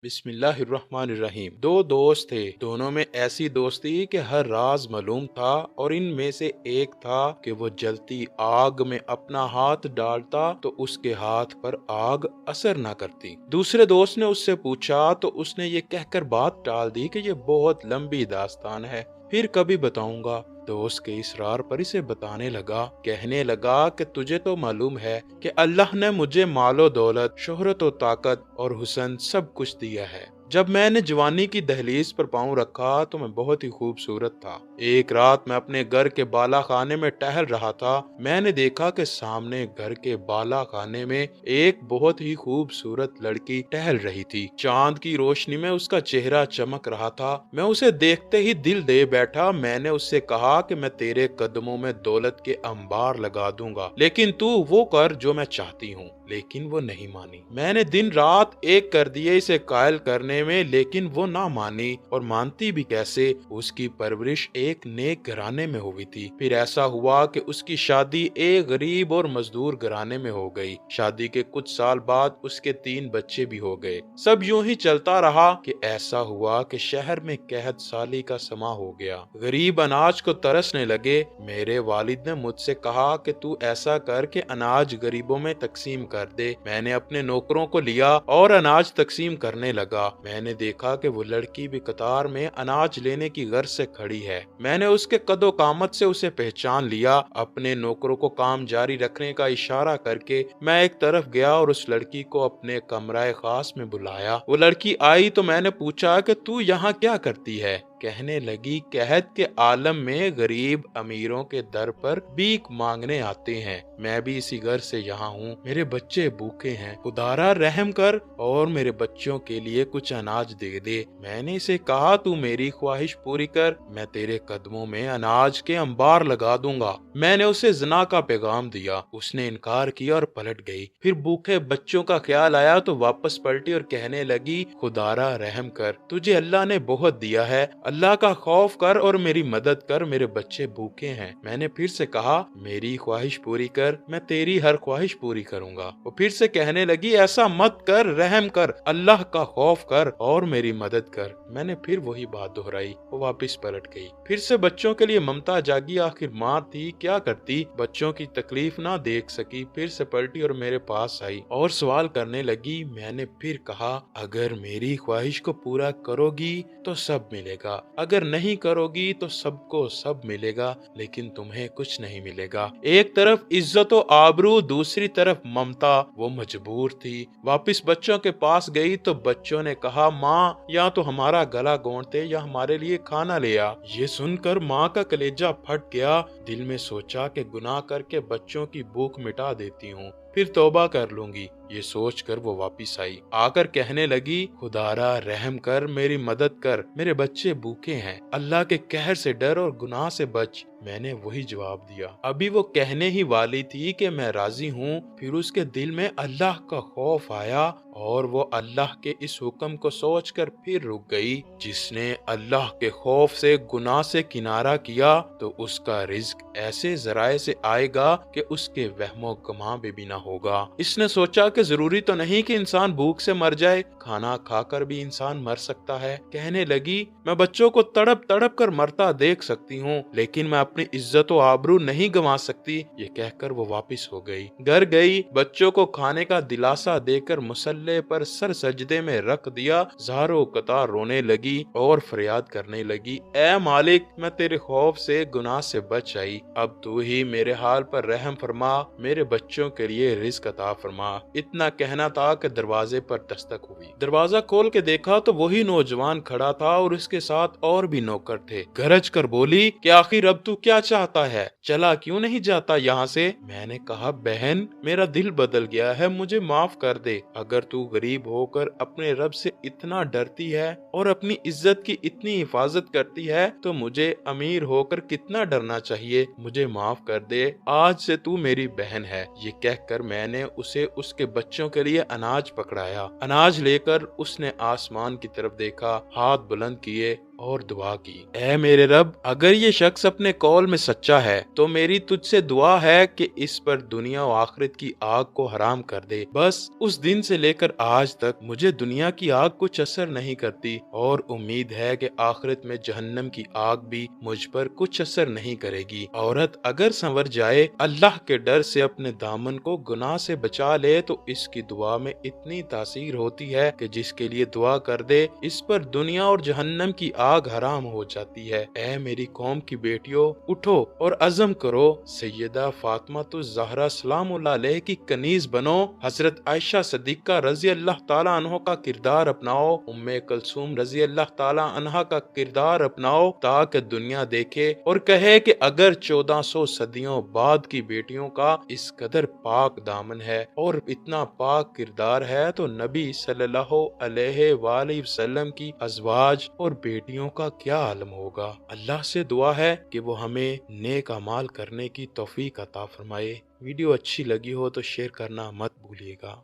बिस्मिल्लाहिर्रहमानिर्रहीम। दो दोस्त थे, दोनों में ऐसी दोस्ती कि हर राज मालूम था और इनमें से एक था कि वो जलती आग में अपना हाथ डालता तो उसके हाथ पर आग असर न करती। दूसरे दोस्त ने उससे पूछा तो उसने ये कहकर बात टाल दी कि ये बहुत लंबी दास्तान है, फिर कभी बताऊंगा। दोस्त के इसरार पर इसे बताने लगा, कहने लगा कि तुझे तो मालूम है कि अल्लाह ने मुझे मालो दौलत, शोहरत और ताकत और हुस्न सब कुछ दिया है। जब मैंने जवानी की दहलीज पर पांव रखा तो मैं बहुत ही खूबसूरत था। एक रात मैं अपने घर के बाला खाने में टहल रहा था। मैंने देखा कि सामने घर के बाला खाने में एक बहुत ही खूबसूरत लड़की टहल रही थी। चांद की रोशनी में उसका चेहरा चमक रहा था। मैं उसे देखते ही दिल दे बैठा। मैंने उससे कहा कि मैं तेरे कदमों में दौलत के अंबार लगा दूंगा, लेकिन तू वो कर जो मैं चाहती हूँ। लेकिन वो नहीं मानी। मैंने दिन रात एक कर दिए इसे कायल करने में, लेकिन वो ना मानी। और मानती भी कैसे, उसकी परवरिश एक नेक घराने में हुई थी। फिर ऐसा हुआ कि उसकी शादी एक गरीब और मजदूर घराने में हो गई। शादी के कुछ साल बाद उसके 3 बच्चे भी हो गए। सब यूं ही चलता रहा कि ऐसा हुआ कि शहर में कहत साली का समा हो गया। गरीब अनाज को तरसने लगे। मेरे वालिद ने मुझसे कहा कि तू ऐसा कर के अनाज गरीबों में तकसीम कर दे। मैंने अपने नौकरों को लिया और अनाज तकसीम करने लगा। मैंने देखा कि वो लड़की भी कतार में अनाज लेने की गर्ज से खड़ी है। मैंने उसके कदो कामत से उसे पहचान लिया। अपने नौकरों को काम जारी रखने का इशारा करके मैं एक तरफ गया और उस लड़की को अपने कमराए खास में बुलाया। वो लड़की आई तो मैंने पूछा कि तू यहाँ क्या करती है। कहने लगी, कहत के आलम में गरीब अमीरों के दर पर भीख मांगने आते हैं। मैं भी इसी घर से यहाँ हूँ। मेरे बच्चे भूखे हैं, खुदारा रहम कर और मेरे बच्चों के लिए कुछ अनाज दे दे। मैंने इसे कहा, तू मेरी ख्वाहिश पूरी कर, मैं तेरे कदमों में अनाज के अंबार लगा दूंगा। मैंने उसे जना का पैगाम दिया। उसने इनकार किया और पलट गई। फिर भूखे बच्चों का ख्याल आया तो वापस पलटी और कहने लगी, खुदारा रहम कर, तुझे अल्लाह ने बहुत दिया है, अल्लाह का खौफ कर और मेरी मदद कर, मेरे बच्चे भूखे हैं। मैंने फिर से कहा, मेरी ख्वाहिश पूरी कर, मैं तेरी हर ख्वाहिश पूरी करूंगा। वो फिर से कहने लगी, ऐसा मत कर, रहम कर, अल्लाह का खौफ कर और मेरी मदद कर। मैंने फिर वही बात दोहराई। वो वापस पलट गई। फिर से बच्चों के लिए ममता जागी। आखिर माँ थी, क्या करती, बच्चों की तकलीफ ना देख सकी। फिर से पलटी और मेरे पास आई और सवाल करने लगी। मैंने फिर कहा, अगर मेरी ख्वाहिश को पूरा करोगी तो सब मिलेगा, अगर नहीं करोगी तो सबको सब मिलेगा, लेकिन तुम्हें कुछ नहीं मिलेगा। एक तरफ इज्जत और आबरू, दूसरी तरफ ममता। वो मजबूर थी। वापस बच्चों के पास गई तो बच्चों ने कहा, माँ या तो हमारा गला घोंटते या हमारे लिए खाना ले आ। ये सुनकर माँ का कलेजा फट गया। दिल में सोचा कि गुनाह करके बच्चों की भूख मिटा देती हूँ, फिर तौबा कर लूंगी। ये सोचकर वो वापिस आई। आकर कहने लगी, खुदारा रहम कर, मेरी मदद कर, मेरे बच्चे भूखे हैं, अल्लाह के कहर से डर और गुनाह से बच। मैंने वही जवाब दिया। अभी वो कहने ही वाली थी कि मैं राजी हूँ, फिर उसके दिल में अल्लाह का खौफ आया और वो अल्लाह के इस हुक्म को सोचकर फिर रुक गई। जिसने अल्लाह के खौफ से गुनाह से किनारा किया तो उसका रिज्क ऐसे जराए से आएगा कि उसके वहमो गमा भी ना होगा। इसने सोचा कि जरूरी तो नहीं कि इंसान भूख से मर जाए, खाना खाकर भी इंसान मर सकता है। कहने लगी, मैं बच्चों को तड़प तड़प कर मरता देख सकती हूँ, लेकिन मैं अपनी इज्जत और आबरू नहीं गंवा सकती। ये कहकर वो वापस हो गई। घर गई, बच्चों को खाने का दिलासा देकर मुसल्ले पर सर सजदे में रख दिया। ज़ारो कतार रोने लगी और फरियाद करने लगी, ऐ मालिक, मैं तेरे खौफ से गुनाह से बच आई, अब तू ही मेरे हाल पर रहम फरमा, मेरे बच्चों के लिए रिज़्क अता फरमा। इतना कहना था कि दरवाजे पर दस्तक हुई। दरवाजा खोल के देखा तो वही नौजवान खड़ा था और उसके साथ और भी नौकर थे। गरज कर बोली कि आखिर अब तू क्या चाहता है, चला क्यों नहीं जाता यहाँ से। मैंने कहा, बहन, मेरा दिल बदल गया है, मुझे माफ कर दे। अगर तू गरीब होकर अपने रब से इतना डरती है और अपनी इज्जत की इतनी हिफाजत करती है तो मुझे अमीर होकर कितना डरना चाहिए। मुझे माफ कर दे, आज से तू मेरी बहन है। ये कहकर मैंने उसे उसके बच्चों के लिए अनाज पकड़ाया। अनाज लेकर उसने आसमान की तरफ देखा, हाथ बुलंद किए اور دعا کی، اے میرے رب، اگر یہ شخص اپنے قول میں سچا ہے تو میری تجھ سے دعا ہے کہ اس پر دنیا و آخرت کی آگ کو حرام کر دے۔ بس اس دن سے لے کر آج تک مجھے دنیا کی آگ کچھ اثر نہیں کرتی، اور امید ہے کہ آخرت میں جہنم کی آگ بھی مجھ پر کچھ اثر نہیں کرے گی۔ عورت اگر سنور جائے، اللہ کے ڈر سے اپنے دامن کو گناہ سے بچا لے، تو اس کی دعا میں اتنی تاثیر ہوتی ہے کہ جس کے لیے دعا کر دے اس پر دنیا اور جہنم کی آگ حرام ہو جاتی ہے۔ اے میری قوم کی بیٹیوں، اٹھو اور عزم کرو، سیدہ فاطمہ الزہرا سلام اللہ علیہ کی کنیز بنو، حضرت عائشہ صدیقہ رضی اللہ تعالیٰ عنہ کا کردار اپناؤ، ام کلثوم رضی اللہ تعالیٰ عنہ کا کردار اپناؤ، تاکہ دنیا دیکھے اور کہے کہ اگر 1400 صدیوں بعد کی بیٹیوں کا اس قدر پاک دامن ہے اور اتنا پاک کردار ہے، تو نبی صلی اللہ علیہ وآلہ وسلم کی ازواج اور بیٹیوں کا کیا عالم ہوگا۔ اللہ سے دعا ہے کہ وہ ہمیں نیک اعمال کرنے کی توفیق عطا فرمائے۔ ویڈیو اچھی لگی ہو تو شیئر کرنا مت بھولیے گا۔